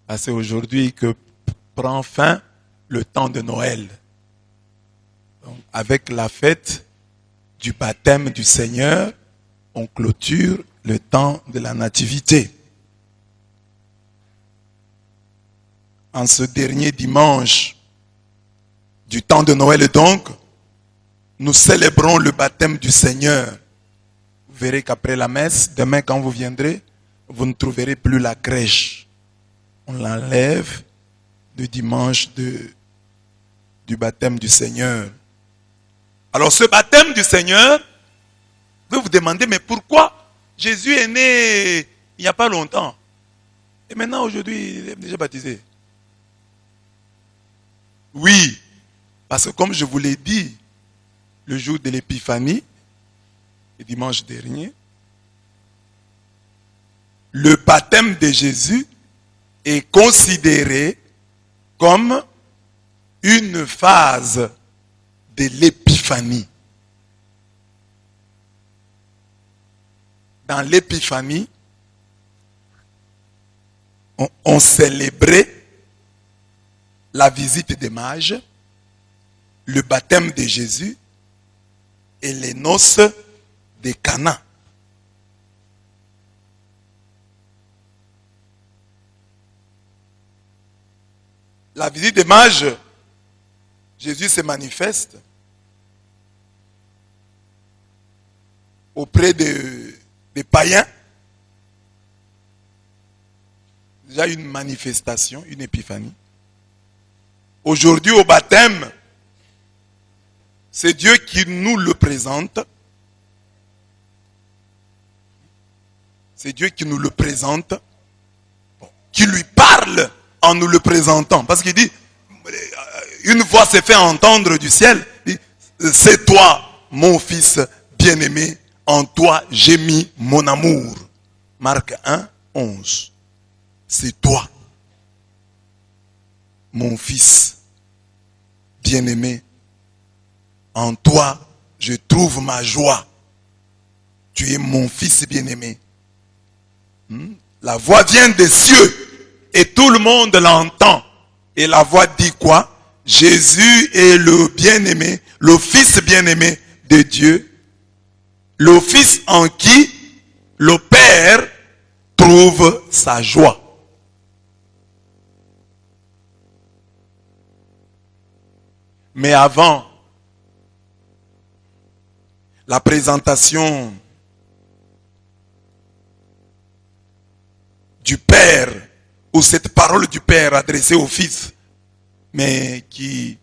Ah, c'est aujourd'hui que prend fin le temps de Noël. Donc, avec la fête du baptême du Seigneur, on clôture le temps de la nativité. En ce dernier dimanche du temps de Noël donc, nous célébrons le baptême du Seigneur. Vous verrez qu'après la messe, demain quand vous viendrez, vous ne trouverez plus la crèche. On l'enlève du dimanche du baptême du Seigneur. Alors ce baptême du Seigneur, vous vous demandez, mais pourquoi Jésus est né il n'y a pas longtemps? Et maintenant aujourd'hui, il est déjà baptisé. Oui, parce que comme je vous l'ai dit, le jour de l'épiphanie, le dimanche dernier, le baptême de Jésus est considéré comme une phase de l'épiphanie. Dans l'épiphanie, on célébrait la visite des mages, le baptême de Jésus et les noces de Cana. La visite des mages, Jésus se manifeste auprès des païens. Déjà une manifestation, une épiphanie. Aujourd'hui au baptême, c'est Dieu qui nous le présente. C'est Dieu qui nous le présente, qui lui parle en nous le présentant. Parce qu'il dit, une voix s'est fait entendre du ciel, c'est toi, mon fils bien-aimé, en toi j'ai mis mon amour. Marc 1, 11. C'est toi, mon fils bien-aimé, en toi je trouve ma joie. Tu es mon fils bien-aimé. La voix vient des cieux et tout le monde l'entend. Et la voix dit quoi? Jésus est le bien-aimé, le fils bien-aimé de Dieu, le fils en qui le Père trouve sa joie. Mais avant la présentation du Père, ou cette parole du Père adressée au Fils, mais qui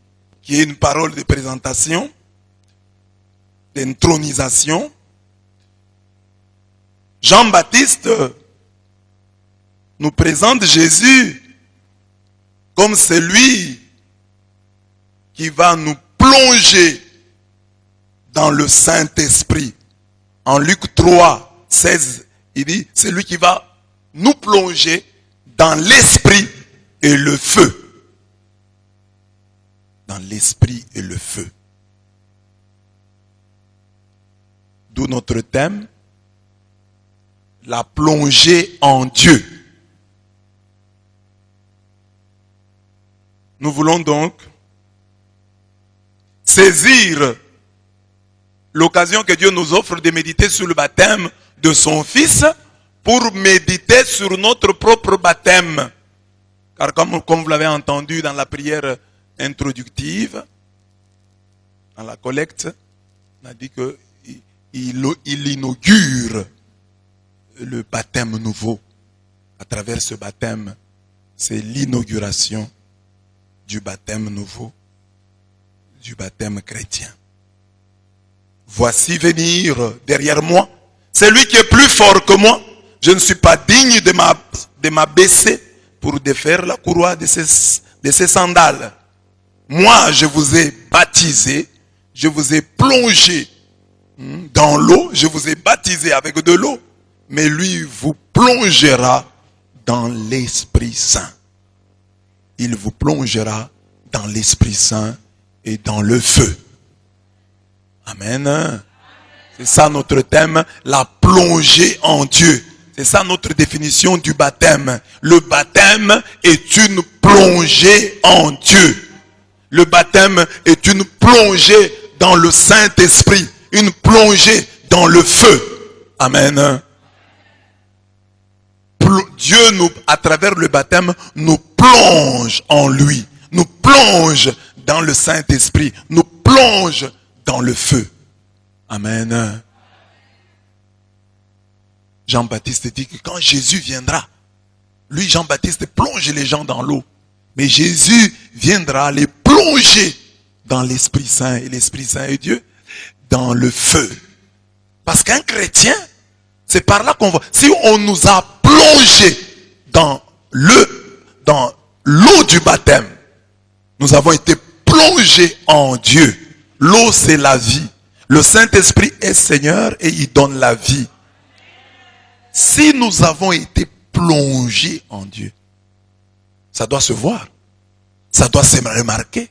est une parole de présentation, d'intronisation, Jean-Baptiste nous présente Jésus comme celui qui va nous plonger dans le Saint-Esprit. En Luc 3, 16, il dit, c'est lui qui va nous plonger dans l'esprit et le feu. Dans l'esprit et le feu. D'où notre thème, la plongée en Dieu. Nous voulons donc saisir l'occasion que Dieu nous offre de méditer sur le baptême de son Fils pour méditer sur notre propre baptême. Car comme vous l'avez entendu dans la prière introductive, dans la collecte, on a dit qu'il inaugure le baptême nouveau. À travers ce baptême, c'est l'inauguration du baptême nouveau, du baptême chrétien. Voici venir derrière moi celui qui est plus fort que moi. Je ne suis pas digne de m'abaisser pour défaire la courroie de ses sandales. Moi, je vous ai baptisé, je vous ai plongé dans l'eau, je vous ai baptisé avec de l'eau, mais lui vous plongera dans l'Esprit Saint. Il vous plongera dans l'Esprit Saint et dans le feu. Amen. C'est ça notre thème, la plongée en Dieu. C'est ça notre définition du baptême. Le baptême est une plongée en Dieu. Le baptême est une plongée dans le Saint-Esprit. Une plongée dans le feu. Amen. Dieu, à travers le baptême, nous plonge en lui. Nous plonge dans le Saint-Esprit. Nous plonge dans le feu. Amen. Jean-Baptiste dit que quand Jésus viendra, lui, Jean-Baptiste, plonge les gens dans l'eau. Mais Jésus viendra les plonger dans l'Esprit Saint. Et l'Esprit Saint est Dieu dans le feu. Parce qu'un chrétien, c'est par là qu'on va. Si on nous a plongé dans l'eau du baptême, nous avons été plongés en Dieu. L'eau, c'est la vie. Le Saint-Esprit est Seigneur et il donne la vie. Si nous avons été plongés en Dieu, ça doit se voir. Ça doit se remarquer.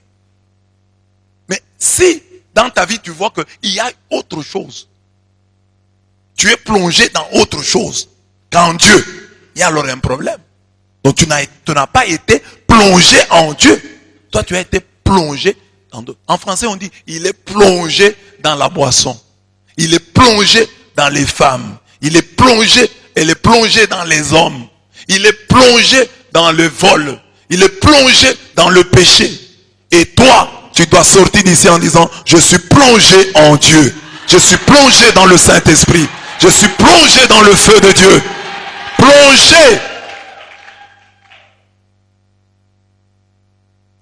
Mais si dans ta vie tu vois qu'il y a autre chose, tu es plongé dans autre chose qu'en Dieu, il y a alors un problème. Donc tu n'as pas été plongé en Dieu. Toi tu as été plongé dans d'autres. En français on dit, il est plongé dans la boisson. Il est plongé dans les femmes. Il est plongé, elle est plongée dans les hommes. Il est plongé dans le vol. Il est plongé dans le péché. Et toi, tu dois sortir d'ici en disant, je suis plongé en Dieu. Je suis plongé dans le Saint-Esprit. Je suis plongé dans le feu de Dieu. Plongé.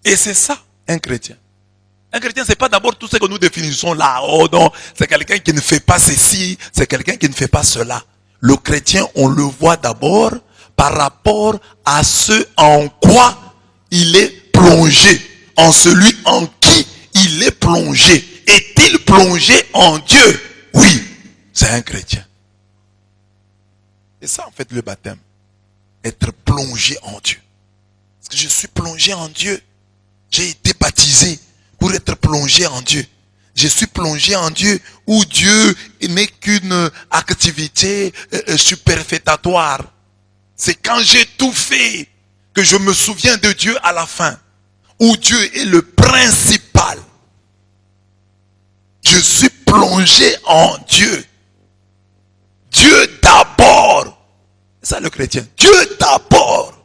Et c'est ça, un chrétien. Un chrétien, c'est pas d'abord tout ce que nous définissons là. Oh non, c'est quelqu'un qui ne fait pas ceci, c'est quelqu'un qui ne fait pas cela. Le chrétien, on le voit d'abord par rapport à ce en quoi il est plongé. En celui en qui il est plongé. Est-il plongé en Dieu? Oui, c'est un chrétien. C'est ça en fait le baptême. Être plongé en Dieu. Parce que je suis plongé en Dieu. J'ai été baptisé pour être plongé en Dieu. Je suis plongé en Dieu où Dieu n'est qu'une activité superfétatoire. C'est quand j'ai tout fait que je me souviens de Dieu à la fin. Où Dieu est le principal. Je suis plongé en Dieu. Dieu d'abord. C'est ça le chrétien. Dieu d'abord.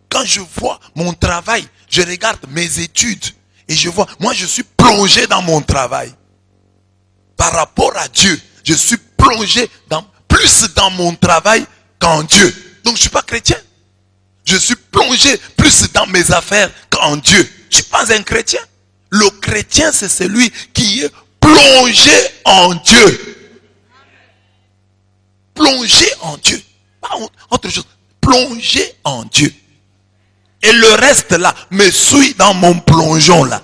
Quand je vois mon travail, je regarde mes études et je vois, moi je suis plongé dans mon travail. Par rapport à Dieu, je suis plongé plus dans mon travail qu'en Dieu. Donc je ne suis pas chrétien. Je suis plongé plus dans mes affaires qu'en Dieu. Je ne suis pas un chrétien. Le chrétien, c'est celui qui est plongé en Dieu. Plongé en Dieu. Pas autre chose. Plongé en Dieu. Et le reste là me suit dans mon plongeon là.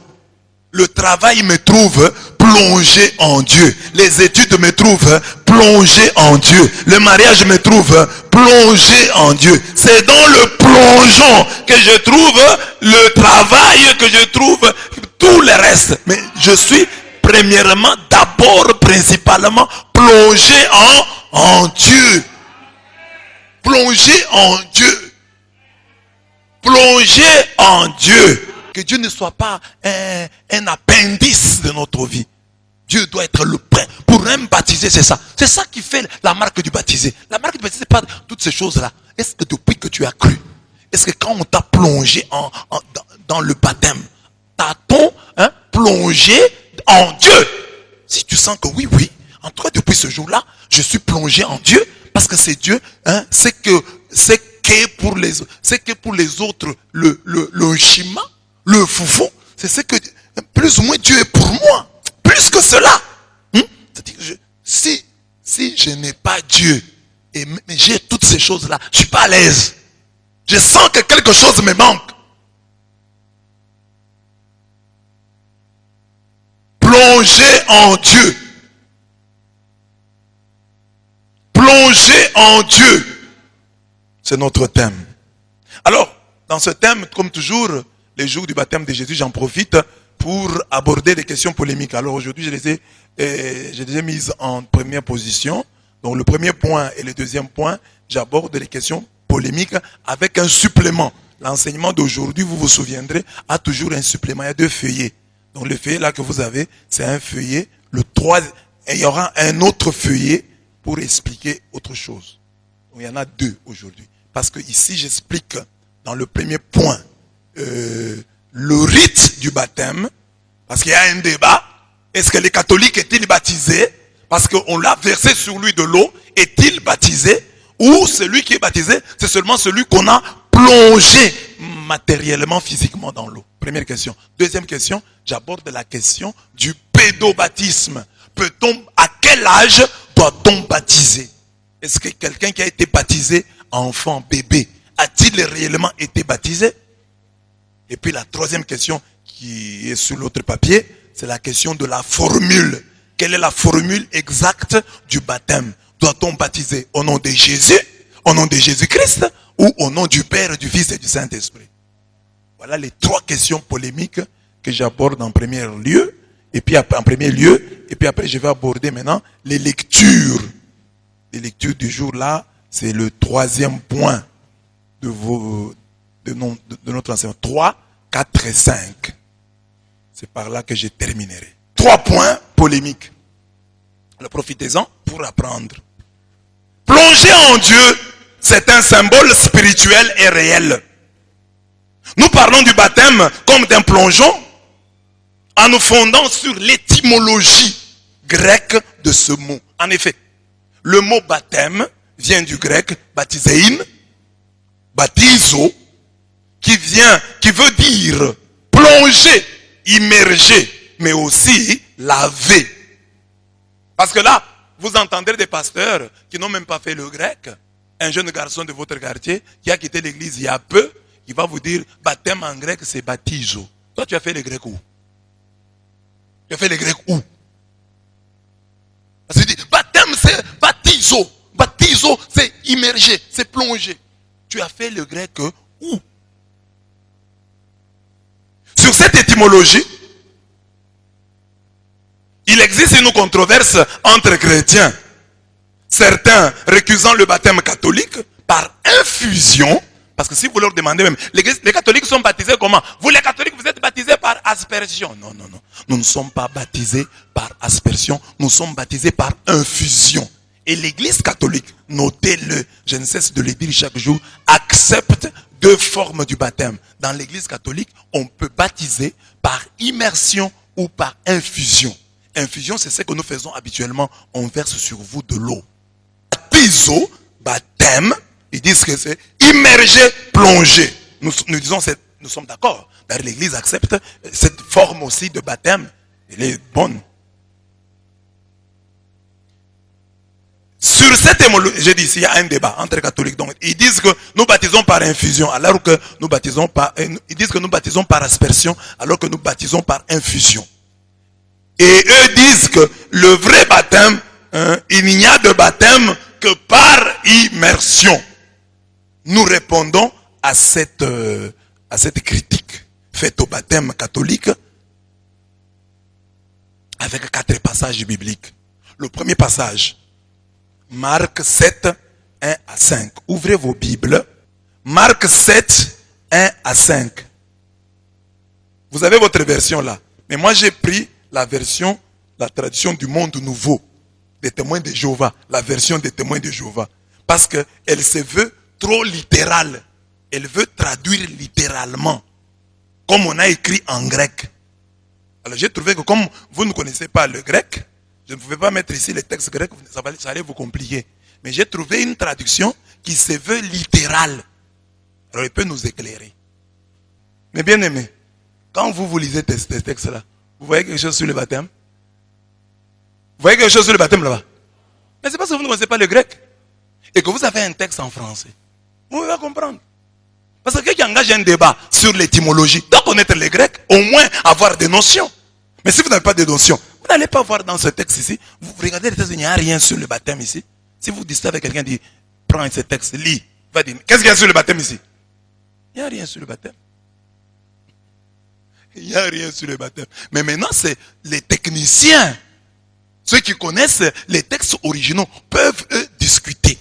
Le travail me trouve plongé en Dieu. Les études me trouvent plongé en Dieu. Le mariage me trouve plongé en Dieu. C'est dans le plongeon que je trouve le travail, que je trouve tout le reste. Mais je suis premièrement, d'abord, principalement plongé en Dieu. Plongé en Dieu. Plongé en Dieu. Que Dieu ne soit pas un appendice de notre vie. Dieu doit être le pain. Pour un baptisé, c'est ça. C'est ça qui fait la marque du baptisé. La marque du baptisé, c'est pas toutes ces choses-là. Est-ce que depuis que tu as cru, est-ce que quand on t'a plongé dans le baptême, t'as-t-on plongé en Dieu? Si tu sens que oui, en tout cas depuis ce jour-là, je suis plongé en Dieu, parce que c'est Dieu, c'est que pour les autres, le schéma, le foufou, c'est ce que plus ou moins Dieu est pour moi. Plus que cela. C'est-à-dire que si je n'ai pas Dieu, mais j'ai toutes ces choses-là, je ne suis pas à l'aise. Je sens que quelque chose me manque. Plongez en Dieu. Plongez en Dieu. C'est notre thème. Alors, dans ce thème, comme toujours, les jours du baptême de Jésus, j'en profite pour aborder des questions polémiques. Alors aujourd'hui, je les ai mises en première position Donc le premier point et le deuxième point, j'aborde les questions polémiques avec un supplément. L'enseignement d'aujourd'hui, vous vous souviendrez, a toujours un supplément. Il y a 2 feuillets. Donc le feuillet là que vous avez, c'est un feuillet. Le 3, et il y aura un autre feuillet pour expliquer autre chose. Donc il y en a 2 aujourd'hui. Parce que ici, j'explique dans le premier point le rite du baptême. Parce qu'il y a un débat. Est-ce que les catholiques est-il baptisé? Parce qu'on l'a versé sur lui de l'eau. Est-il baptisé? Ou celui qui est baptisé, c'est seulement celui qu'on a plongé matériellement, physiquement dans l'eau. Première question. Deuxième question, j'aborde la question du pédobaptisme. À quel âge doit-on baptiser? Est-ce que quelqu'un qui a été baptisé, enfant, bébé, a-t-il réellement été baptisé? Et puis la troisième question qui est sur l'autre papier, c'est la question de la formule. Quelle est la formule exacte du baptême? Doit-on baptiser au nom de Jésus, au nom de Jésus-Christ, ou au nom du Père, du Fils et du Saint-Esprit? Voilà les 3 questions polémiques que j'aborde en premier lieu. Et puis après, en premier lieu, et puis après je vais aborder maintenant les lectures. Les lectures du jour là, c'est le 3e point de notre enseignement. 3, 4 et 5. C'est par là que je terminerai. 3 points polémiques. Alors profitez-en pour apprendre. Plonger en Dieu, c'est un symbole spirituel et réel. Nous parlons du baptême comme d'un plongeon en nous fondant sur l'étymologie grecque de ce mot. En effet, le mot baptême vient du grec baptisein, baptizo, qui veut dire plonger, immerger, mais aussi laver. Parce que là, vous entendrez des pasteurs qui n'ont même pas fait le grec. Un jeune garçon de votre quartier qui a quitté l'église il y a peu, il va vous dire baptême en grec c'est baptizo. Toi tu as fait le grec où? Tu as fait le grec où? Parce qu'il dit baptême c'est baptizo. Baptizo c'est immerger, c'est plonger. Tu as fait le grec où? Sur cette étymologie, il existe une controverse entre chrétiens. Certains récusant le baptême catholique par infusion. Parce que si vous leur demandez même, les catholiques sont baptisés comment? Vous les catholiques, vous êtes baptisés par aspersion. Non, non, non. Nous ne sommes pas baptisés par aspersion. Nous sommes baptisés par infusion. Et l'église catholique, notez-le, je ne cesse de le dire chaque jour, accepte 2 formes du baptême. Dans l'église catholique, on peut baptiser par immersion ou par infusion. Infusion, c'est ce que nous faisons habituellement. On verse sur vous de l'eau. Baptizo, baptême, ils disent que c'est immerger, plonger. Nous disons, nous sommes d'accord. D'ailleurs, l'Église accepte cette forme aussi de baptême. Elle est bonne. Sur cette émologie, j'ai dit ici, il y a un débat entre catholiques. Donc, ils disent que nous baptisons par infusion, alors que nous baptisons par... Ils disent que nous baptisons par aspersion, alors que nous baptisons par infusion. Et eux disent que le vrai baptême, il n'y a de baptême que par immersion. Nous répondons à cette critique faite au baptême catholique avec 4 passages bibliques. Le premier passage, Marc 7, 1 à 5. Ouvrez vos Bibles. Marc 7, 1 à 5. Vous avez votre version là. Mais moi j'ai pris la version, la traduction du monde nouveau, des témoins de Jéhovah, la version des témoins de Jéhovah. Parce qu'elle se veut trop littérale. Elle veut traduire littéralement, comme on a écrit en grec. Alors j'ai trouvé que comme vous ne connaissez pas le grec, je ne pouvais pas mettre ici les textes grecs, ça allait vous compliquer. Mais j'ai trouvé une traduction qui se veut littérale. Alors il peut nous éclairer. Mais bien aimé, quand vous lisez ces textes-là, vous voyez quelque chose sur le baptême? Vous voyez quelque chose sur le baptême là-bas? Mais c'est parce que vous ne connaissez pas le grec. Et que vous avez un texte en français. Vous pouvez comprendre. Parce que quelqu'un qui engage un débat sur l'étymologie doit connaître le grec, au moins avoir des notions. Mais si vous n'avez pas de notions, vous n'allez pas voir dans ce texte ici. Vous regardez le texte, il n'y a rien sur le baptême ici. Si vous discutez avec quelqu'un, dit, prends ce texte, lis. Il va dire, qu'est-ce qu'il y a sur le baptême ici? Il n'y a rien sur le baptême. Il n'y a rien sur le baptême. Mais maintenant, c'est les techniciens Ceux qui connaissent les textes originaux peuvent eux discuter.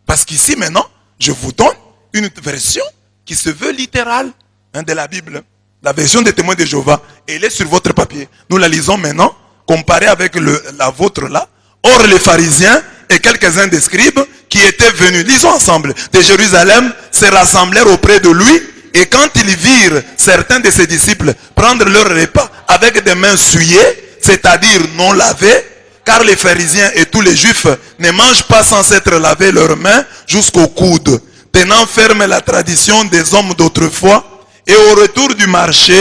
Parce qu'ici maintenant, je vous donne une version qui se veut littérale de la Bible. La version des témoins de Jéhovah. Et elle est sur votre papier. Nous la lisons maintenant, comparée avec la vôtre là. Or les pharisiens et quelques-uns des scribes qui étaient venus, lisons ensemble, de Jérusalem, se rassemblèrent auprès de lui. Et quand ils virent certains de ses disciples prendre leur repas avec des mains souillées, c'est-à-dire non lavées, car les pharisiens et tous les juifs ne mangent pas sans s'être lavé leurs mains jusqu'au coude, tenant ferme la tradition des hommes d'autrefois, et au retour du marché,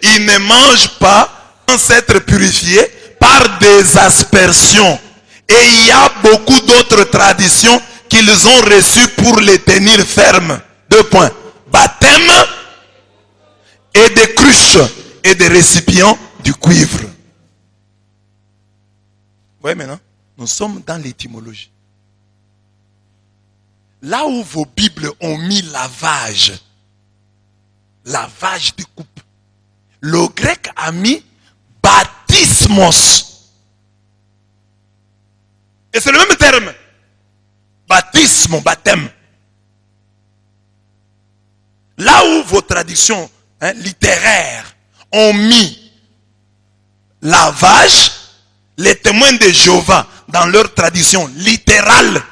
ils ne mangent pas sans s'être purifiés par des aspersions. Et il y a beaucoup d'autres traditions qu'ils ont reçues pour les tenir fermes. 2 points. Baptême et des cruches et des récipients du cuivre. Oui, maintenant, nous sommes dans l'étymologie. Là où vos Bibles ont mis lavage de coupe, le grec a mis baptismos. Et c'est le même terme. Baptisme, baptême. Là où vos traductions littéraires ont mis lavage, les témoins de Jéhovah, dans leur tradition littérale,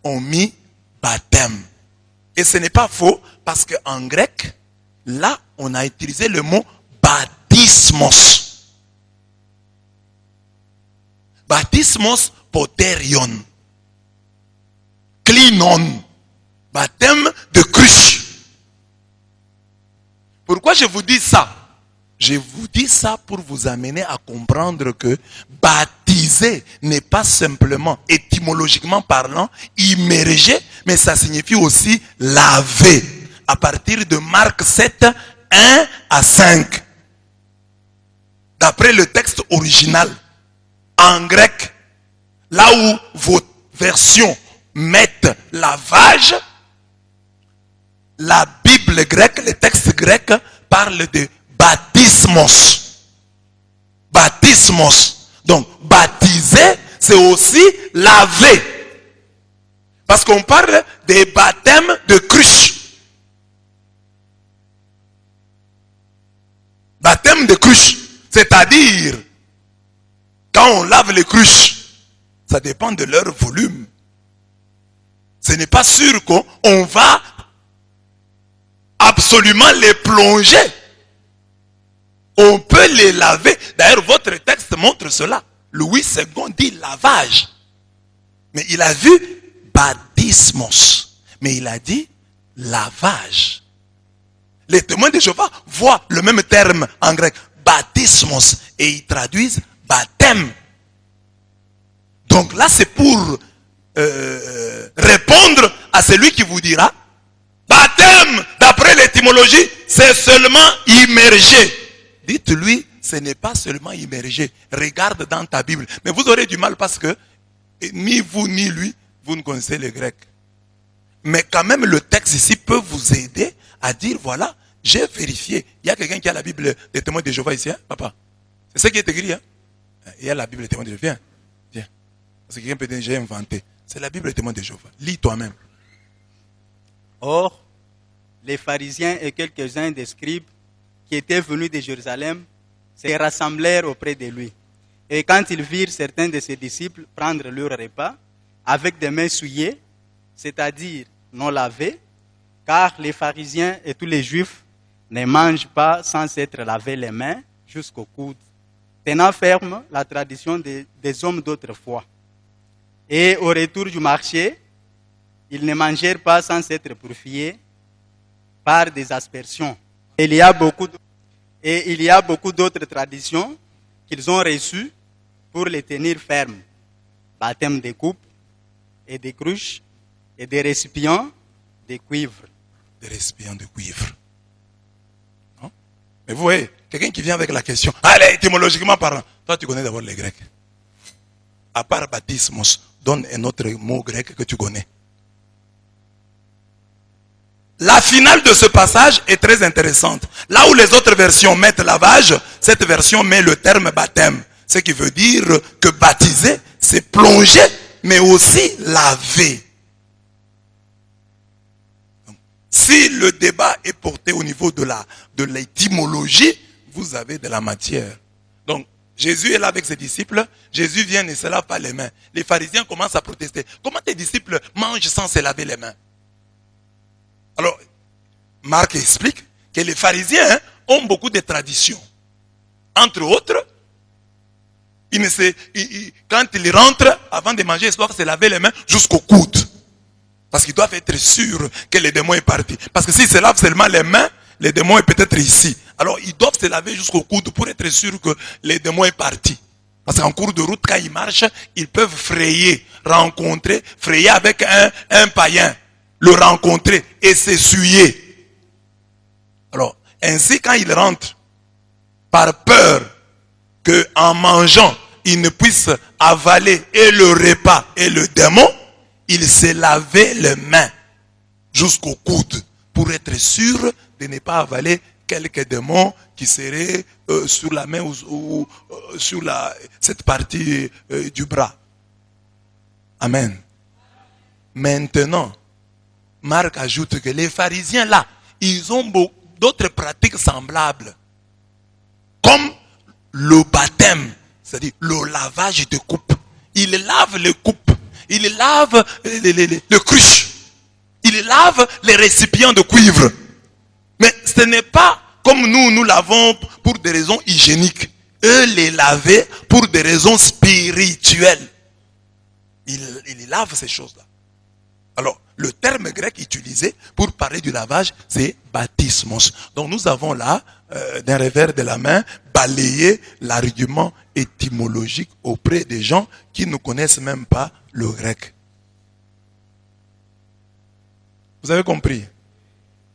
ont mis baptême. Et ce n'est pas faux, parce qu'en grec, là, on a utilisé le mot baptismos. Baptismos poterion. Klinon. Baptême de cruche. Pourquoi je vous dis ça? Je vous dis ça pour vous amener à comprendre que baptiser n'est pas simplement, étymologiquement parlant, immerger, mais ça signifie aussi laver. À partir de Marc 7, 1 à 5. D'après le texte original, en grec, là où vos versions mettent lavage, la Bible grecque, le texte grec parle de baptismos. Baptismos. Donc, baptiser, c'est aussi laver. Parce qu'on parle des baptêmes de cruche. Baptême de cruche. C'est-à-dire, quand on lave les cruches, ça dépend de leur volume. Ce n'est pas sûr qu'on va absolument les plonger. On peut les laver. D'ailleurs, votre texte montre cela. Louis II dit lavage. Mais il a vu baptismos. Mais il a dit lavage. Les témoins de Jéhovah voient le même terme en grec, baptismos, et ils traduisent baptême. Donc là, c'est pour répondre à celui qui vous dira, baptême, d'après l'étymologie, c'est seulement immergé. Dites-lui, ce n'est pas seulement immergé. Regarde dans ta Bible. Mais vous aurez du mal parce que ni vous ni lui, vous ne connaissez le grec. Mais quand même, le texte ici peut vous aider à dire, voilà, j'ai vérifié. Il y a quelqu'un qui a la Bible des témoins de Jéhovah ici, hein, papa? C'est ce qui est écrit, hein? Il y a la Bible des témoins de Jéhovah. Viens, viens. Parce que quelqu'un peut dire, j'ai inventé. C'est la Bible des témoins de Jéhovah. Lis toi-même. Or, les pharisiens et quelques-uns des scribes qui étaient venus de Jérusalem se rassemblèrent auprès de lui. Et quand ils virent certains de ses disciples prendre leur repas avec des mains souillées, c'est-à-dire non lavées, car les pharisiens et tous les juifs ne mangent pas sans s'être lavé les mains jusqu'au coude, tenant ferme la tradition des hommes d'autrefois. Et au retour du marché, ils ne mangèrent pas sans s'être purifiés par des aspersions. Et il y a beaucoup d'autres traditions qu'ils ont reçues pour les tenir fermes. Baptême de coupe et de cruches et des récipients de cuivre. Des récipients de cuivre. Non? Mais vous voyez, quelqu'un qui vient avec la question, allez, étymologiquement parlant, toi tu connais d'abord les Grecs. À part baptismos, donne un autre mot grec que tu connais. La finale de ce passage est très intéressante. Là où les autres versions mettent lavage, cette version met le terme baptême. Ce qui veut dire que baptiser, c'est plonger, mais aussi laver. Si le débat est porté au niveau de l'étymologie, vous avez de la matière. Donc, Jésus est là avec ses disciples. Jésus vient et ne se lave pas les mains. Les pharisiens commencent à protester. Comment tes disciples mangent sans se laver les mains? Alors, Marc explique que les pharisiens ont beaucoup de traditions. Entre autres, quand ils rentrent, avant de manger, ils doivent se laver les mains jusqu'au coude. Parce qu'ils doivent être sûrs que le démon est parti. Parce que s'ils se lavent seulement les mains, le démon est peut-être ici. Alors ils doivent se laver jusqu'au coude pour être sûrs que le démon est parti. Parce qu'en cours de route, quand ils marchent, ils peuvent frayer avec un païen, le rencontrer et s'essuyer. Alors, ainsi quand ils rentrent, par peur qu'en mangeant, ils ne puissent avaler et le repas et le démon, ils se lavaient les mains jusqu'au coude pour être sûr de ne pas avaler quelques démons qui seraient sur la main ou sur cette partie du bras. Amen. Maintenant, Marc ajoute que les pharisiens là, ils ont d'autres pratiques semblables. Comme le baptême, c'est-à-dire le lavage de coupe. Ils lavent les coupes. Il lave le cruche. Il lave les récipients de cuivre. Mais ce n'est pas comme nous lavons pour des raisons hygiéniques. Eux les lavaient pour des raisons spirituelles. Ils lavent ces choses-là. Alors, le terme grec utilisé pour parler du lavage, c'est baptismos. Donc nous avons là, d'un revers de la main, balayé l'argument étymologique auprès des gens qui ne connaissent même pas le grec. Vous avez compris?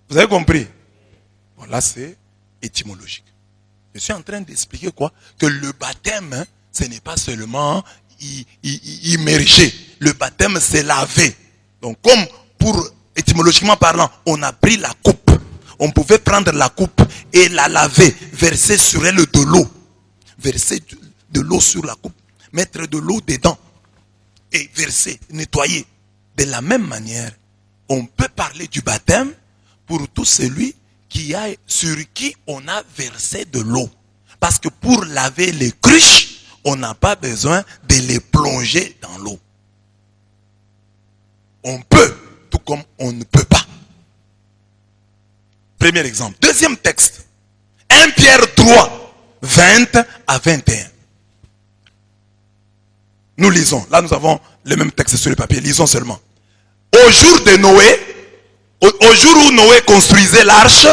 Vous avez compris? Bon, là c'est étymologique. Je suis en train d'expliquer quoi? Que le baptême, ce n'est pas seulement immerger. Le baptême, c'est laver. Donc comme étymologiquement parlant, on a pris la coupe. On pouvait prendre la coupe et la laver, verser sur elle de l'eau. Verser de l'eau sur la coupe. Mettre de l'eau dedans. Et verser, nettoyer. De la même manière, on peut parler du baptême pour tout celui sur qui on a versé de l'eau. Parce que pour laver les cruches, on n'a pas besoin de les plonger dans l'eau. On peut, tout comme on ne peut pas. Premier exemple. Deuxième texte. 1 Pierre 3, 20 à 21. Nous lisons. Là, nous avons le même texte sur le papier. Lisons seulement. Au jour de Noé, au jour où Noé construisait l'arche,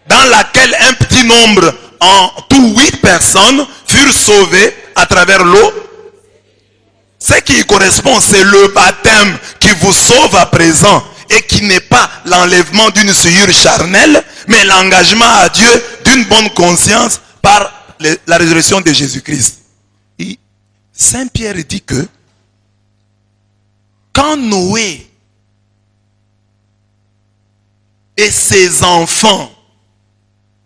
dans laquelle un petit nombre, en tout 8 personnes, furent sauvées à travers l'eau. Ce qui y correspond, c'est le baptême qui vous sauve à présent et qui n'est pas l'enlèvement d'une souillure charnelle, mais l'engagement à Dieu d'une bonne conscience par la résurrection de Jésus-Christ. Et Saint Pierre dit que quand Noé et ses enfants,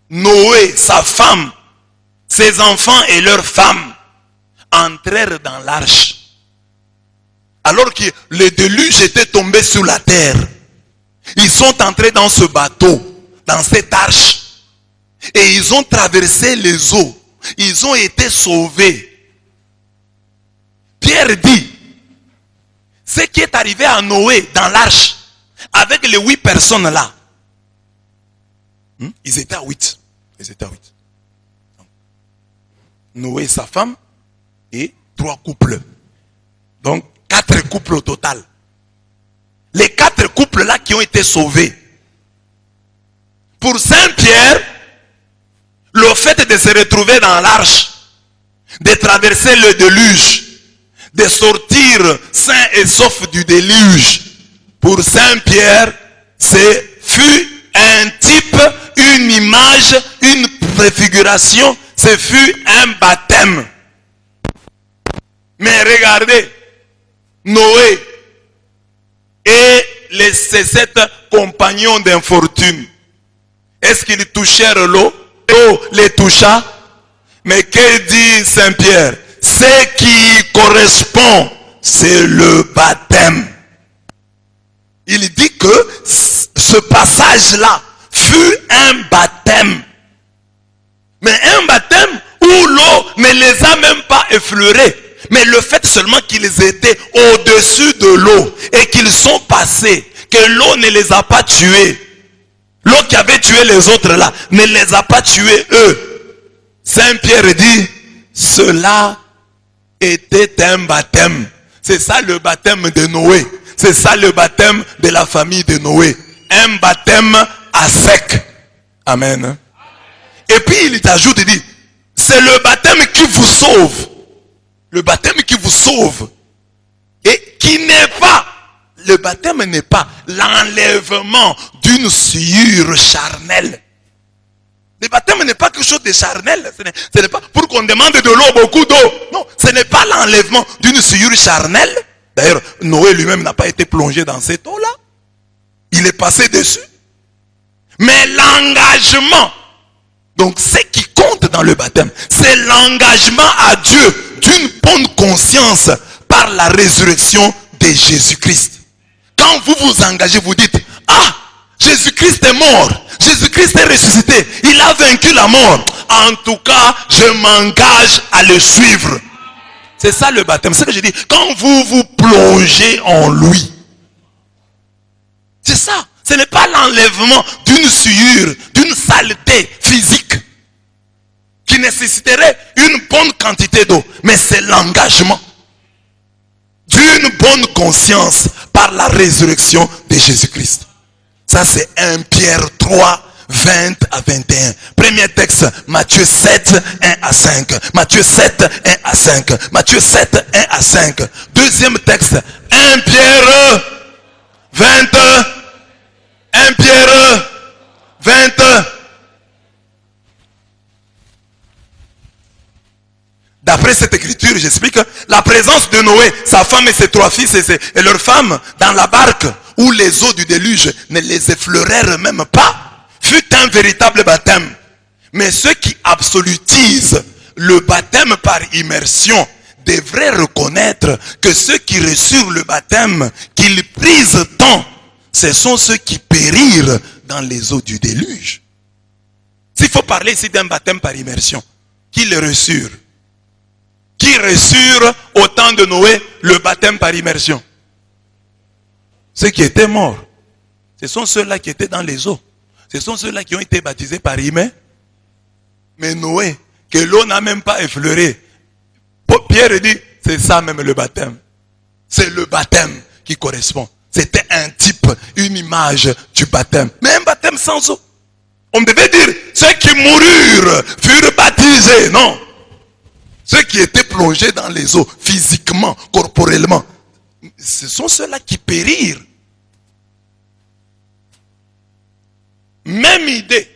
Noé, sa femme, ses enfants et leurs femmes entrèrent dans l'arche, alors que le déluge était tombé sur la terre, ils sont entrés dans ce bateau, dans cette arche, et ils ont traversé les eaux, ils ont été sauvés. Pierre dit, ce qui est arrivé à Noé dans l'arche, avec les 8 personnes là, ils étaient à 8. Ils étaient à 8. Noé et sa femme et 3 couples. Donc 4 couples au total. Les 4 couples là qui ont été sauvés. Pour Saint Pierre, le fait de se retrouver dans l'arche, de traverser le déluge, de sortir sain et sauf du déluge, pour Saint Pierre, fut un type, une image, une préfiguration, ce fut un baptême. Mais regardez, Noé et ces 7 compagnons d'infortune, est-ce qu'ils touchèrent l'eau? L'eau les toucha? Mais que dit Saint Pierre? Ce qui correspond, c'est le baptême. Il dit que ce passage-là fut un baptême. Mais un baptême où l'eau ne les a même pas effleurés. Mais le fait seulement qu'ils étaient au-dessus de l'eau et qu'ils sont passés, que l'eau ne les a pas tués. L'eau qui avait tué les autres là ne les a pas tués eux. Saint Pierre dit, cela était un baptême. C'est ça le baptême de Noé. C'est ça le baptême de la famille de Noé. Un baptême à sec. Amen. Et puis il t'ajoute, il dit, c'est le baptême qui vous sauve. Le baptême qui vous sauve. Et qui n'est pas, le baptême n'est pas l'enlèvement d'une souillure charnelle. Le baptême n'est pas quelque chose de charnel. Ce n'est pas pour qu'on demande de l'eau, beaucoup d'eau. Non, ce n'est pas l'enlèvement d'une souillure charnelle. D'ailleurs, Noé lui-même n'a pas été plongé dans cette eau-là. Il est passé dessus. Mais l'engagement, donc ce qui compte dans le baptême, c'est l'engagement à Dieu d'une bonne conscience par la résurrection de Jésus-Christ. Quand vous vous engagez, vous dites, ah, Jésus-Christ est mort, Jésus-Christ est ressuscité, il a vaincu la mort. En tout cas, je m'engage à le suivre. C'est ça le baptême. C'est ce que je dis. Quand vous vous plongez en lui. C'est ça. Ce n'est pas l'enlèvement d'une souillure, d'une saleté physique qui nécessiterait une bonne quantité d'eau. Mais c'est l'engagement d'une bonne conscience par la résurrection de Jésus-Christ. Ça c'est 1 Pierre 3, 20 à 21. Premier texte, Matthieu 7, 1 à 5. Matthieu 7, 1 à 5. Matthieu 7, 1 à 5. Deuxième texte, 1 Pierre 20. 1 Pierre 20. D'après cette écriture, j'explique, la présence de Noé, sa femme et ses 3 fils et leurs femmes dans la barque où les eaux du déluge ne les effleurèrent même pas, fut un véritable baptême. Mais ceux qui absolutisent le baptême par immersion devraient reconnaître que ceux qui reçurent le baptême qu'ils prisent tant, ce sont ceux qui périrent dans les eaux du déluge. S'il faut parler ici d'un baptême par immersion, qui le reçurent? Qui reçurent au temps de Noé le baptême par immersion? Ceux qui étaient morts. Ce sont ceux-là qui étaient dans les eaux. Ce sont ceux-là qui ont été baptisés par immersion. Mais Noé, que l'eau n'a même pas effleuré, Pierre dit, c'est ça même le baptême. C'est le baptême qui correspond. C'était un type, une image du baptême. Mais un baptême sans eau. On devait dire, ceux qui moururent furent baptisés. Non. Ceux qui étaient plongés dans les eaux, physiquement, corporellement, ce sont ceux-là qui périrent. Même idée.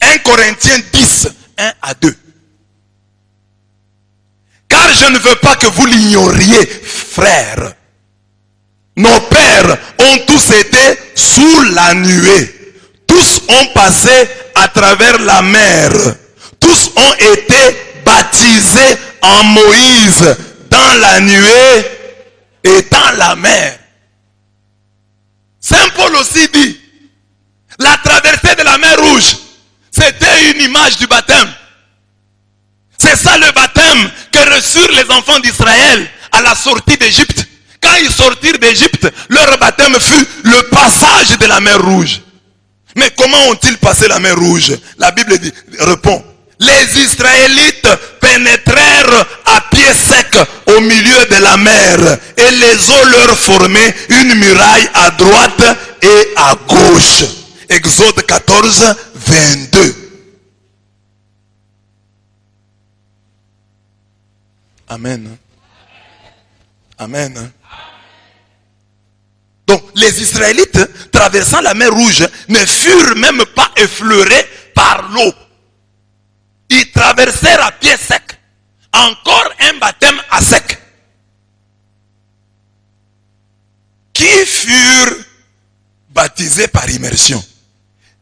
1 Corinthiens 10, 1 à 2. Car je ne veux pas que vous l'ignoriez, frères. Nos pères ont tous été sous la nuée. Tous ont passé à travers la mer. Tous ont été baptisés en Moïse dans la nuée et dans la mer. Saint Paul aussi dit, la traversée de la mer Rouge, c'était une image du baptême. C'est ça le baptême que reçurent les enfants d'Israël à la sortie d'Égypte. Quand ils sortirent d'Égypte, leur baptême fut le passage de la mer Rouge. Mais comment ont-ils passé la mer Rouge? La Bible répond, les Israélites pénétrèrent à pied sec au milieu de la mer et les eaux leur formaient une muraille à droite et à gauche. Exode 14, 22. Amen. Amen. Donc les Israélites traversant la mer Rouge ne furent même pas effleurés par l'eau. Ils traversèrent à pied sec. Encore un baptême à sec. Qui furent baptisés par immersion?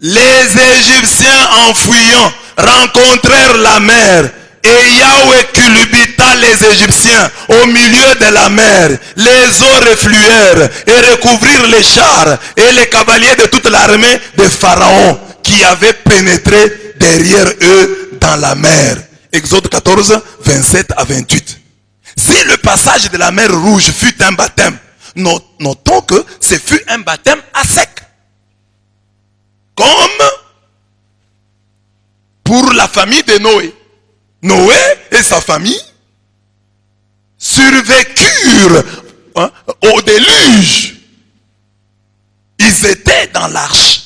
Les Égyptiens en fuyant rencontrèrent la mer Et Yahweh culbuta les Égyptiens au milieu de la mer. Les eaux refluèrent et recouvrirent les chars et les cavaliers de toute l'armée de Pharaon qui avait pénétré derrière eux dans la mer. Exode 14, 27 à 28. Si le passage de la mer Rouge fut un baptême, notons que ce fut un baptême à sec. Comme pour la famille de Noé. Noé et sa famille survécurent au déluge. Ils étaient dans l'arche.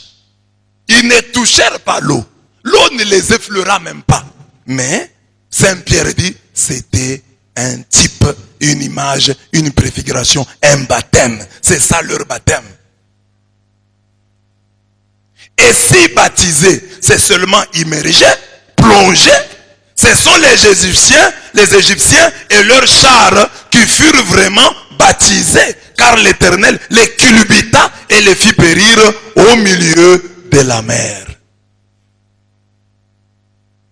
Ils ne touchèrent pas l'eau. L'eau ne les effleura même pas. Mais Saint Pierre dit, c'était un type, une image, une préfiguration, un baptême. C'est ça leur baptême. Et si baptisé, c'est seulement immergé, plongé, ce sont les Égyptiens et leurs chars qui furent vraiment baptisés, car l'Éternel les culbuta et les fit périr au milieu de la mer.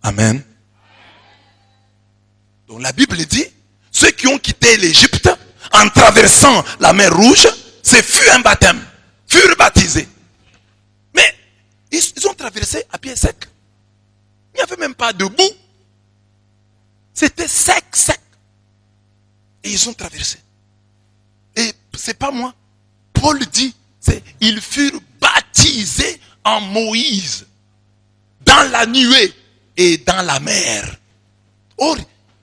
Amen. Donc la Bible dit, ceux qui ont quitté l'Égypte en traversant la mer Rouge, ce fut un baptême, furent baptisés. Mais ils ont traversé à pied sec. Il n'y avait même pas de boue. C'était sec. Et ils ont traversé. Et c'est pas moi. Paul dit, ils furent baptisés en Moïse, dans la nuée et dans la mer. Or,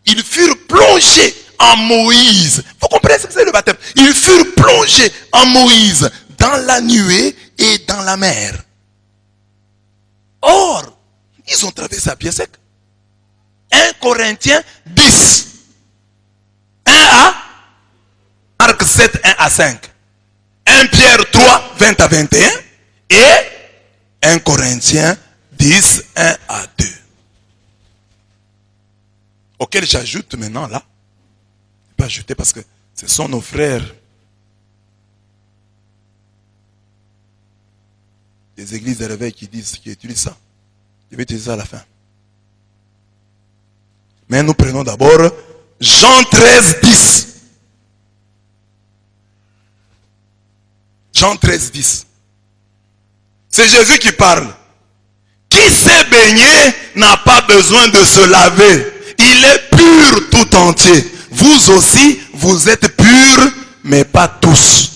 ils furent plongés en Moïse. Vous comprenez ce que c'est le baptême? Ils furent plongés en Moïse, dans la nuée et dans la mer. Or, ils ont traversé à pied sec. 1 Corinthiens 10. 1 à Marc 7, 1 à 5. 1 Pierre 3, 20 à 21. Et 1 Corinthiens 10, 1 à 2. Auquel j'ajoute maintenant là. Je ne vais pas ajouter parce que ce sont nos frères des églises de réveil qui utilisent ça. Je vais utiliser ça à la fin. Mais nous prenons d'abord Jean 13, 10. Jean 13, 10. C'est Jésus qui parle. Qui s'est baigné n'a pas besoin de se laver. Il est pur tout entier. Vous aussi, vous êtes purs, mais pas tous.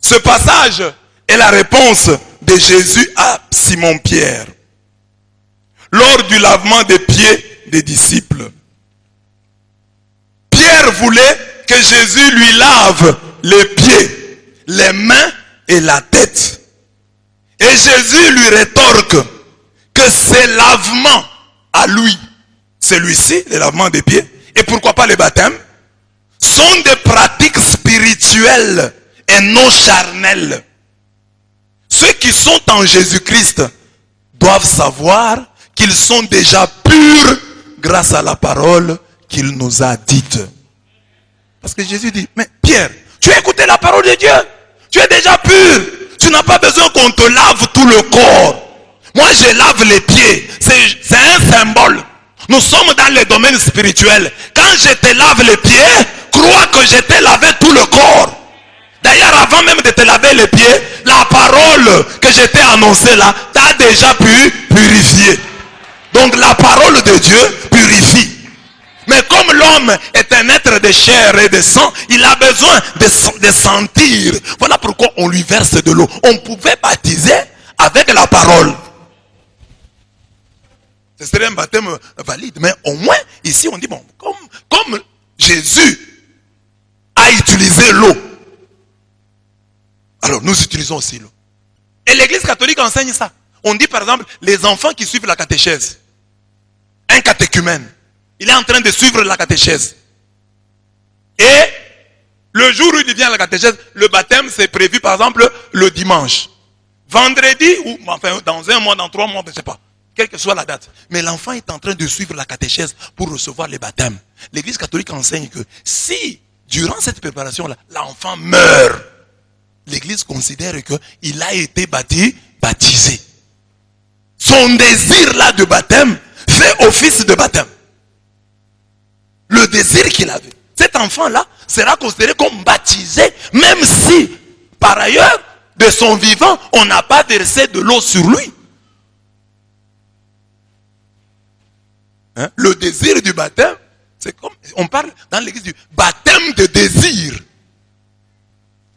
Ce passage est la réponse de Jésus à Simon-Pierre. Lors du lavement des pieds des disciples. Pierre voulait que Jésus lui lave les pieds, les mains et la tête. Et Jésus lui rétorque que ces lavements à lui, celui-ci, le lavement des pieds, et pourquoi pas le baptême, sont des pratiques spirituelles et non charnelles. Ceux qui sont en Jésus-Christ doivent savoir qu'ils sont déjà purs grâce à la parole qu'il nous a dite. Parce que Jésus dit, mais Pierre, tu as écouté la parole de Dieu. Tu es déjà pur. Tu n'as pas besoin qu'on te lave tout le corps. Moi, je lave les pieds. C'est un symbole. Nous sommes dans le domaine spirituel. Quand je te lave les pieds, crois que je t'ai lavé tout le corps. D'ailleurs, avant même de te laver les pieds, la parole que je t'ai annoncée là, t'a déjà pu purifier. Donc la parole de Dieu purifie. Mais comme l'homme est un être de chair et de sang, il a besoin de sentir. Voilà pourquoi on lui verse de l'eau. On pouvait baptiser avec la parole. Ce serait un baptême valide. Mais au moins, ici on dit, bon, comme Jésus a utilisé l'eau, alors nous utilisons aussi l'eau. Et l'église catholique enseigne ça. On dit par exemple, les enfants qui suivent la catéchèse. Un catéchumène. Il est en train de suivre la catéchèse. Et le jour où il vient à la catéchèse, le baptême c'est prévu par exemple le dimanche. Vendredi, ou enfin dans un mois, dans 3 mois, je ne sais pas. Quelle que soit la date. Mais l'enfant est en train de suivre la catéchèse pour recevoir le baptême. L'église catholique enseigne que si, durant cette préparation-là, l'enfant meurt, l'église considère qu'il a été baptisé. Son désir là de baptême fait office de baptême. Le désir qu'il avait. Cet enfant-là sera considéré comme baptisé, même si, par ailleurs, de son vivant, on n'a pas versé de l'eau sur lui. Hein? Le désir du baptême, c'est comme, on parle dans l'église du baptême de désir.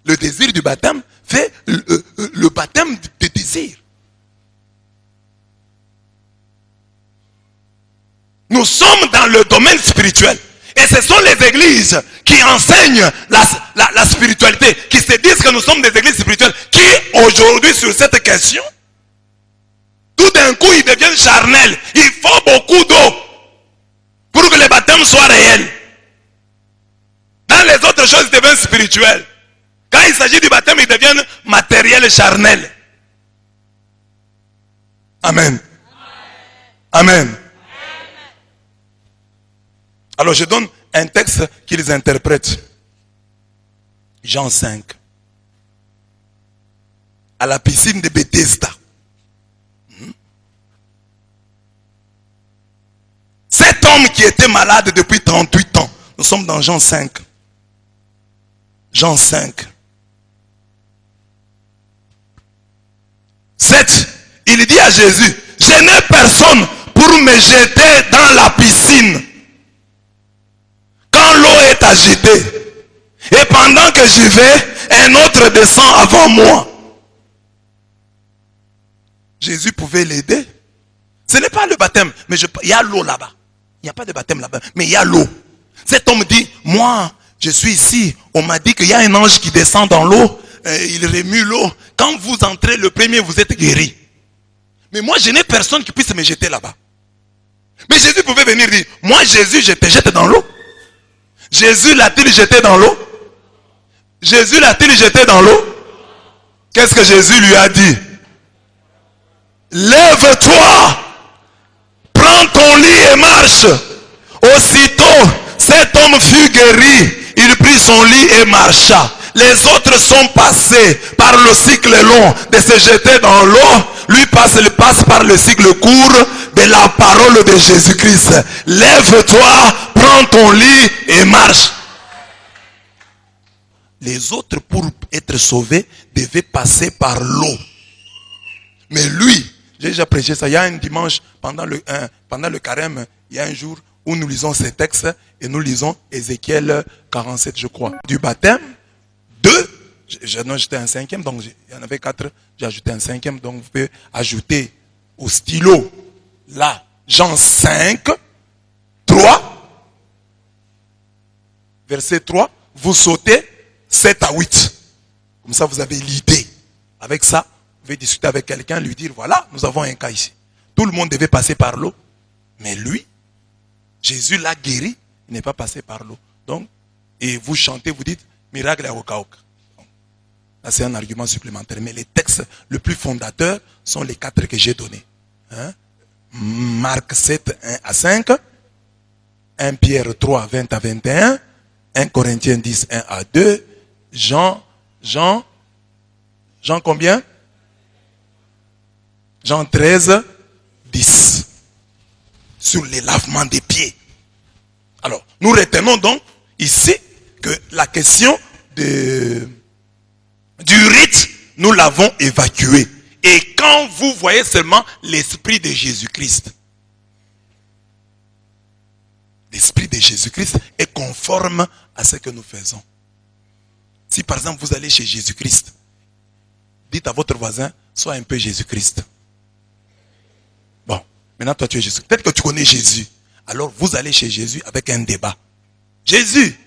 Le désir du baptême fait le baptême de désir. Nous sommes dans le domaine spirituel. Et ce sont les églises qui enseignent la spiritualité, qui se disent que nous sommes des églises spirituelles, qui aujourd'hui sur cette question, tout d'un coup ils deviennent charnels. Il faut beaucoup d'eau pour que le baptême soit réel. Dans les autres choses, ils deviennent spirituels. Quand il s'agit du baptême, ils deviennent matériels et charnels. Amen. Amen. Alors je donne un texte qu'ils interprètent. Jean 5. À la piscine de Bethesda. Cet homme qui était malade depuis 38 ans. Nous sommes dans Jean 5. Jean 5. 7. Il dit à Jésus, je n'ai personne pour me jeter dans la piscine quand l'eau est agitée. Et pendant que j'y vais, un autre descend avant moi. Jésus pouvait l'aider. Ce n'est pas le baptême, mais il y a l'eau là-bas. Il n'y a pas de baptême là-bas, mais il y a l'eau. Cet homme dit, moi, je suis ici. On m'a dit qu'il y a un ange qui descend dans l'eau. Il remue l'eau. Quand vous entrez le premier, vous êtes guéri. Mais moi, je n'ai personne qui puisse me jeter là-bas. Mais Jésus pouvait venir dire, moi, Jésus, je te jette dans l'eau. Jésus l'a-t-il jeté dans l'eau? Jésus l'a-t-il jeté dans l'eau? Qu'est-ce que Jésus lui a dit? Lève-toi, prends ton lit et marche. Aussitôt, cet homme fut guéri. Il prit son lit et marcha. Les autres sont passés par le cycle long de se jeter dans l'eau. Lui passe par le cycle court de la parole de Jésus-Christ. Lève-toi, prends ton lit et marche. Les autres, pour être sauvés, devaient passer par l'eau. Mais lui, j'ai déjà prêché ça. Il y a un dimanche, pendant le carême, il y a un jour où nous lisons ces textes et nous lisons Ézéchiel 47, je crois. Du baptême, j'étais un cinquième, donc il y en avait 4, j'ai ajouté un cinquième, donc vous pouvez ajouter au stylo, là, Jean 5, 3, verset 3, vous sautez 7 à 8. Comme ça, vous avez l'idée. Avec ça, vous pouvez discuter avec quelqu'un, lui dire, voilà, nous avons un cas ici. Tout le monde devait passer par l'eau, mais lui, Jésus l'a guéri, il n'est pas passé par l'eau. Donc, et vous chantez, vous dites, miracle à Okaoka. C'est un argument supplémentaire. Mais les textes les plus fondateurs sont les 4 que j'ai donnés. Hein? Marc 7, 1 à 5. 1 Pierre 3, 20 à 21. 1 Corinthiens 10, 1 à 2. Jean combien? Jean 13, 10. Sur les lavements des pieds. Alors, nous retenons donc ici que la question du rite, nous l'avons évacué. Et quand vous voyez seulement l'esprit de Jésus-Christ, l'esprit de Jésus-Christ est conforme à ce que nous faisons. Si par exemple vous allez chez Jésus-Christ, dites à votre voisin, sois un peu Jésus-Christ. Bon, maintenant toi tu es Jésus. Peut-être que tu connais Jésus. Alors vous allez chez Jésus avec un débat. Jésus,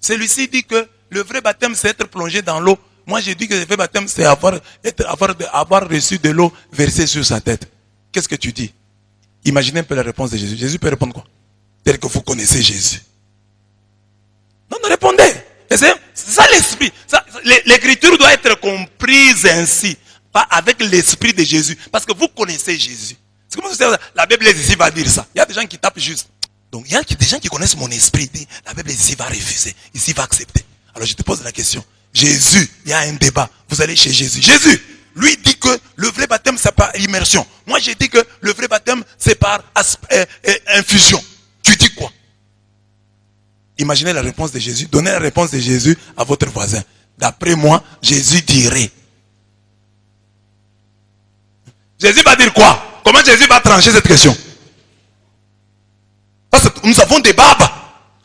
celui-ci dit que le vrai baptême c'est être plongé dans l'eau. Moi, j'ai dit que le vrai baptême, c'est avoir reçu de l'eau versée sur sa tête. Qu'est-ce que tu dis? Imaginez un peu la réponse de Jésus. Jésus peut répondre quoi? Tel que vous connaissez Jésus. Non, non, répondez. C'est ça l'esprit. L'écriture doit être comprise ainsi. Pas avec l'esprit de Jésus. Parce que vous connaissez Jésus. C'est comme la Bible ici va dire ça. Il y a des gens qui tapent juste. Donc, il y a des gens qui connaissent mon esprit. La Bible ici va refuser. Ici va accepter. Alors, je te pose la question. Jésus, il y a un débat. Vous allez chez Jésus. Jésus, lui dit que le vrai baptême, c'est par immersion. Moi, j'ai dit que le vrai baptême, c'est par infusion. Tu dis quoi? Imaginez la réponse de Jésus. Donnez la réponse de Jésus à votre voisin. D'après moi, Jésus dirait. Jésus va dire quoi? Comment Jésus va trancher cette question? Parce que nous avons des babes.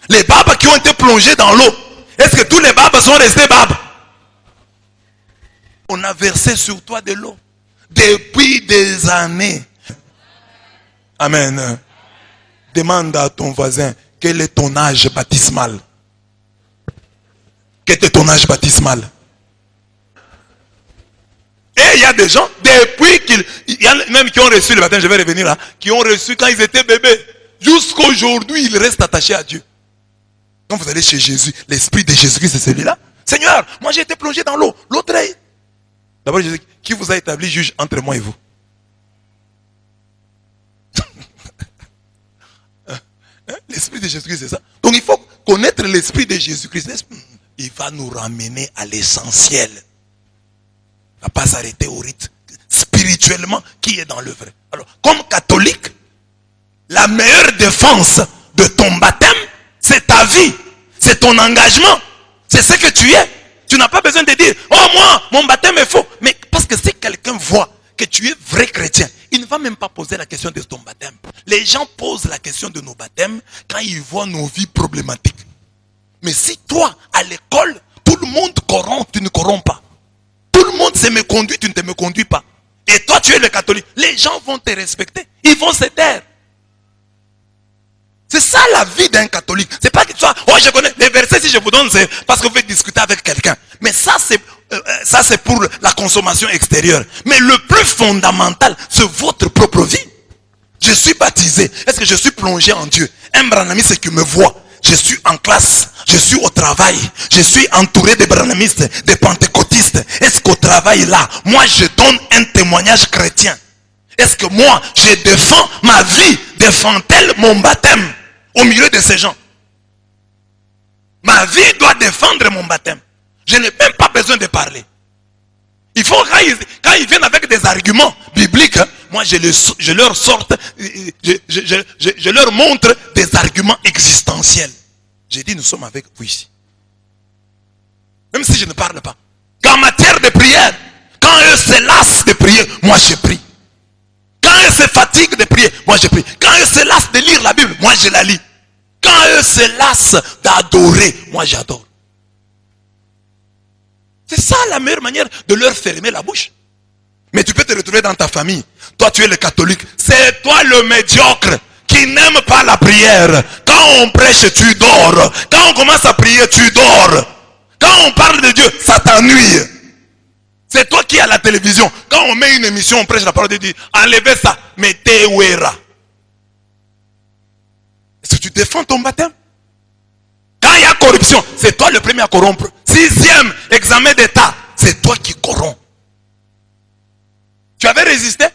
Les babes qui ont été plongées dans l'eau. Est-ce que tous les babes sont restés babes? On a versé sur toi de l'eau. Depuis des années. Amen. Demande à ton voisin, quel est ton âge baptismal? Quel est ton âge baptismal? Et il y a des gens, depuis il y a même qui ont reçu le baptême, je vais revenir là, qui ont reçu quand ils étaient bébés. Jusqu'à aujourd'hui, ils restent attachés à Dieu. Quand vous allez chez Jésus, l'esprit de Jésus-Christ, c'est celui-là. Seigneur, moi j'ai été plongé dans l'eau. L'autre est. D'abord, Jésus, qui vous a établi juge entre moi et vous? L'esprit de Jésus-Christ, c'est ça. Donc il faut connaître l'esprit de Jésus-Christ. Il va nous ramener à l'essentiel. Il ne va pas s'arrêter au rite. Spirituellement, qui est dans le vrai? Alors, comme catholique, la meilleure défense de ton baptême, c'est ta vie. C'est ton engagement. C'est ce que tu es. Tu n'as pas besoin de dire, oh moi, mon baptême est faux. Mais parce que si quelqu'un voit que tu es vrai chrétien, il ne va même pas poser la question de ton baptême. Les gens posent la question de nos baptêmes quand ils voient nos vies problématiques. Mais si toi, à l'école, tout le monde corrompt, tu ne corromps pas. Tout le monde se méconduit, tu ne te méconduis pas. Et toi, tu es le catholique. Les gens vont te respecter. Ils vont se taire. C'est ça la vie d'un catholique. C'est pas que tu sois, oh je connais les versets, si je vous donne, c'est parce que vous faites discuter avec quelqu'un. Mais ça c'est pour la consommation extérieure. Mais le plus fondamental, c'est votre propre vie. Je suis baptisé. Est-ce que je suis plongé en Dieu? Un branamiste qui me voit. Je suis en classe, je suis au travail, je suis entouré de branamistes, de pentecôtistes. Est-ce qu'au travail là, moi je donne un témoignage chrétien? Est-ce que moi, je défends ma vie, défend-elle mon baptême au milieu de ces gens? Ma vie doit défendre mon baptême. Je n'ai même pas besoin de parler. Il faut, quand ils viennent avec des arguments bibliques, moi je leur sorte, je leur montre des arguments existentiels. J'ai dit, nous sommes avec vous ici. Même si je ne parle pas. Qu'en matière de prière, quand eux se lassent de prier, moi je prie. Quand eux se fatiguent de prier, moi je prie. Quand eux se lassent de lire la Bible, moi je la lis. Quand eux se lassent d'adorer, moi j'adore. C'est ça la meilleure manière de leur fermer la bouche. Mais tu peux te retrouver dans ta famille. Toi tu es le catholique. C'est toi le médiocre qui n'aime pas la prière. Quand on prêche, tu dors. Quand on commence à prier, tu dors. Quand on parle de Dieu, ça t'ennuie. C'est toi qui es à la télévision. Quand on met une émission, on prêche la parole de Dieu. Enlevez ça. Mettez Ouera. Est-ce que tu défends ton baptême? Quand il y a corruption, c'est toi le premier à corrompre. 6e examen d'état, c'est toi qui corromps. Tu avais résisté?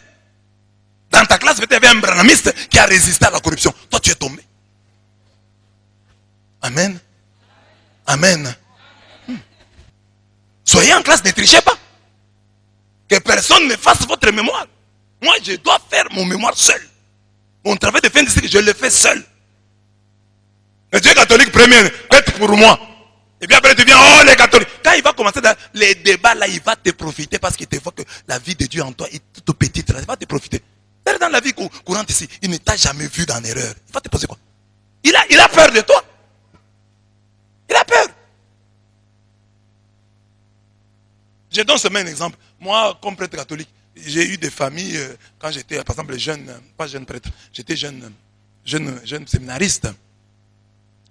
Dans ta classe, peut-être il y avait un branamiste qui a résisté à la corruption. Toi, tu es tombé. Amen. Amen. Soyez en classe, ne trichez pas. Que personne ne fasse votre mémoire. Moi, je dois faire mon mémoire seul. Mon travail de fin de cycle, je le fais seul. Le Dieu catholique premier, faites pour moi. Et puis après tu viens, oh les catholiques. Quand il va commencer dans les débats là, il va te profiter parce qu'il te voit que la vie de Dieu en toi est toute petite. Là, il va te profiter. Dans la vie courante ici, il ne t'a jamais vu dans l'erreur. Il va te poser quoi? Il a peur de toi. Il a peur. Je donne seulement un exemple. Moi, comme prêtre catholique, j'ai eu des familles, quand j'étais, par exemple, jeune, pas jeune prêtre, j'étais jeune séminariste.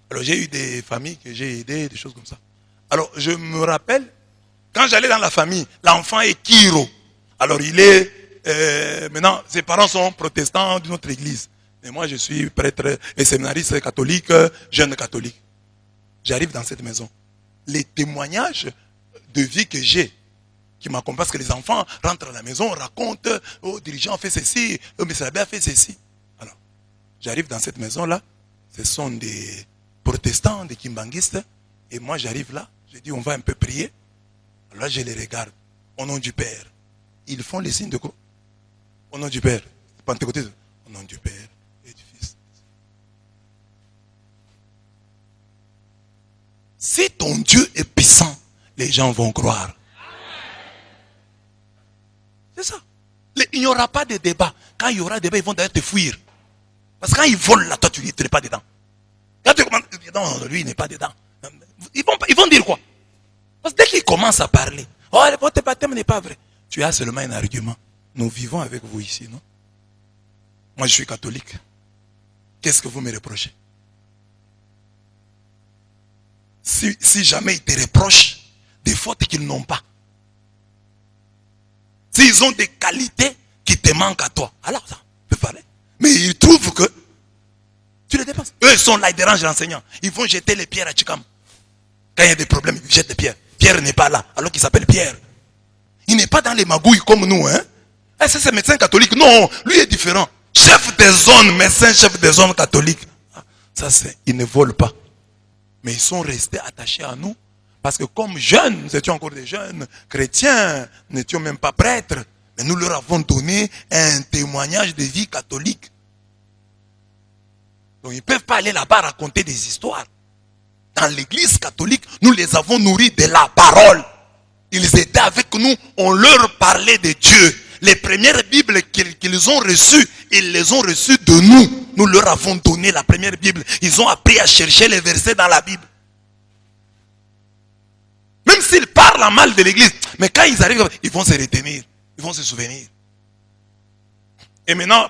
Alors j'ai eu des familles que j'ai aidées, des choses comme ça. Alors je me rappelle, quand j'allais dans la famille, l'enfant est Kiro. Alors il est, maintenant ses parents sont protestants d'une autre église. Mais moi je suis prêtre et séminariste catholique, jeune catholique. J'arrive dans cette maison. Les témoignages de vie que j'ai, qui m'accompagnent, parce que les enfants rentrent à la maison, racontent, oh, le dirigeant a fait ceci, oh, mais ça a fait ceci. Alors, j'arrive dans cette maison-là, ce sont des protestants, des kimbanguistes, et moi j'arrive là, je dis on va un peu prier. Alors là je les regarde, au nom du Père, ils font les signes de croix. Au nom du Père. Pentecôtiste. Au nom du Père et du Fils. Si ton Dieu est puissant, les gens vont croire. C'est ça. Il n'y aura pas de débat. Quand il y aura débat, ils vont d'ailleurs te fuir. Parce que quand ils volent là, toi, tu n'es pas dedans. Quand tu commences, non, lui, il n'est pas dedans. Ils vont dire quoi? Parce que dès qu'ils commencent à parler, oh, votre baptême n'est pas vrai. Tu as seulement un argument. Nous vivons avec vous ici, non? Moi, je suis catholique. Qu'est-ce que vous me reprochez? Si jamais ils te reprochent des fautes qu'ils n'ont pas, s'ils ont des qualités qui te manquent à toi, alors ça peut parler. Mais ils trouvent que tu les dépasses. Eux, ils sont là, ils dérangent l'enseignant. Ils vont jeter les pierres à Chikam. Quand il y a des problèmes, ils jettent des pierres. Pierre n'est pas là, alors qu'il s'appelle Pierre. Il n'est pas dans les magouilles comme nous. Hein? Ça, c'est médecin catholique. Non, lui est différent. Chef des zones, médecin, chef des zones catholiques. Ça, ils ne volent pas. Mais ils sont restés attachés à nous. Parce que comme jeunes, nous étions encore des jeunes chrétiens, nous n'étions même pas prêtres. Mais nous leur avons donné un témoignage de vie catholique. Donc ils ne peuvent pas aller là-bas raconter des histoires. Dans l'église catholique, nous les avons nourris de la parole. Ils étaient avec nous, on leur parlait de Dieu. Les premières Bibles qu'ils ont reçues, ils les ont reçues de nous. Nous leur avons donné la première Bible. Ils ont appris à chercher les versets dans la Bible. Même s'ils parlent en mal de l'église, mais quand ils arrivent, ils vont se retenir. Ils vont se souvenir. Et maintenant,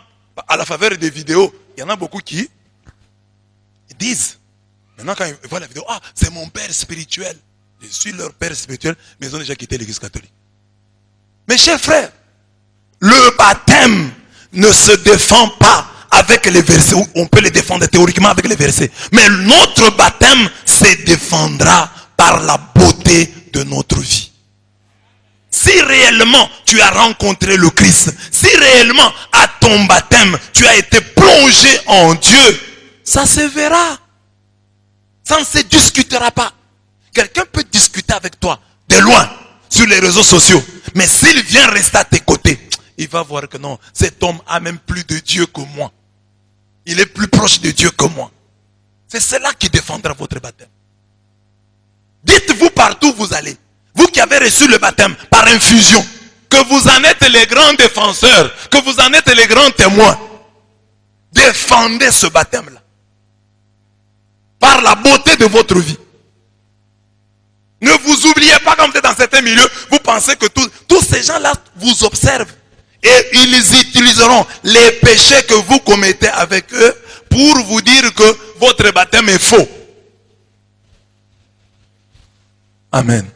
à la faveur des vidéos, il y en a beaucoup qui disent, maintenant quand ils voient la vidéo, ah, c'est mon père spirituel. Je suis leur père spirituel, mais ils ont déjà quitté l'église catholique. Mes chers frères, le baptême ne se défend pas avec les versets. On peut les défendre théoriquement avec les versets. Mais notre baptême se défendra par la beauté de notre vie. Si réellement tu as rencontré le Christ, si réellement à ton baptême tu as été plongé en Dieu, ça se verra. Ça ne se discutera pas. Quelqu'un peut discuter avec toi de loin sur les réseaux sociaux. Mais s'il vient rester à tes côtés, il va voir que non, cet homme a même plus de Dieu que moi. Il est plus proche de Dieu que moi. C'est cela qui défendra votre baptême. Dites-vous partout où vous allez. Vous qui avez reçu le baptême par infusion, que vous en êtes les grands défenseurs, que vous en êtes les grands témoins. Défendez ce baptême-là. Par la beauté de votre vie. Ne vous oubliez pas quand vous êtes dans certains milieux, vous pensez que tous ces gens-là vous observent. Et ils utiliseront les péchés que vous commettez avec eux pour vous dire que votre baptême est faux. Amen.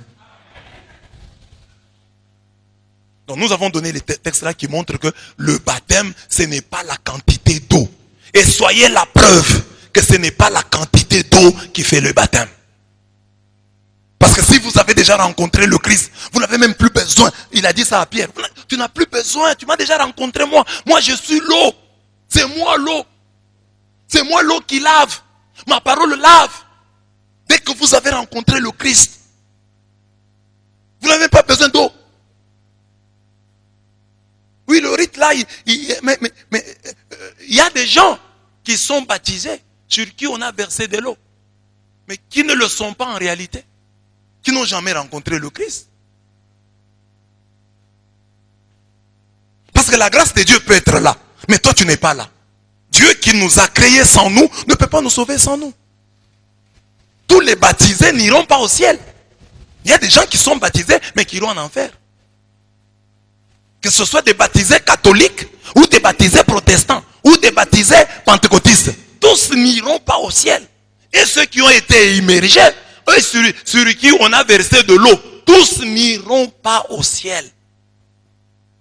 Donc nous avons donné les textes là qui montrent que le baptême, ce n'est pas la quantité d'eau. Et soyez la preuve que ce n'est pas la quantité d'eau qui fait le baptême. Parce que si vous avez déjà rencontré le Christ, vous n'avez même plus besoin. Il a dit ça à Pierre. Tu n'as plus besoin. Tu m'as déjà rencontré moi. Moi je suis l'eau. C'est moi l'eau. C'est moi l'eau qui lave. Ma parole lave. Dès que vous avez rencontré le Christ, vous n'avez pas besoin d'eau. Oui, le rite là, il y a des gens qui sont baptisés, sur qui on a versé de l'eau, mais qui ne le sont pas en réalité, qui n'ont jamais rencontré le Christ. Parce que la grâce de Dieu peut être là, mais toi tu n'es pas là. Dieu qui nous a créés sans nous, ne peut pas nous sauver sans nous. Tous les baptisés n'iront pas au ciel. Il y a des gens qui sont baptisés, mais qui iront en enfer. Que ce soit des baptisés catholiques, ou des baptisés protestants, ou des baptisés pentecôtistes. Tous n'iront pas au ciel. Et ceux qui ont été immergés, eux sur qui on a versé de l'eau, tous n'iront pas au ciel.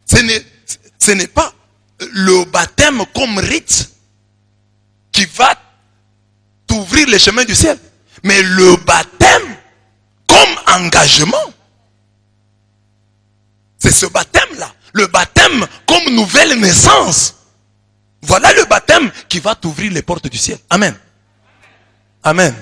Ce n'est pas le baptême comme rite qui va t'ouvrir les chemins du ciel. Mais le baptême comme engagement. C'est ce baptême-là. Le baptême comme nouvelle naissance. Voilà le baptême qui va t'ouvrir les portes du ciel. Amen. Amen.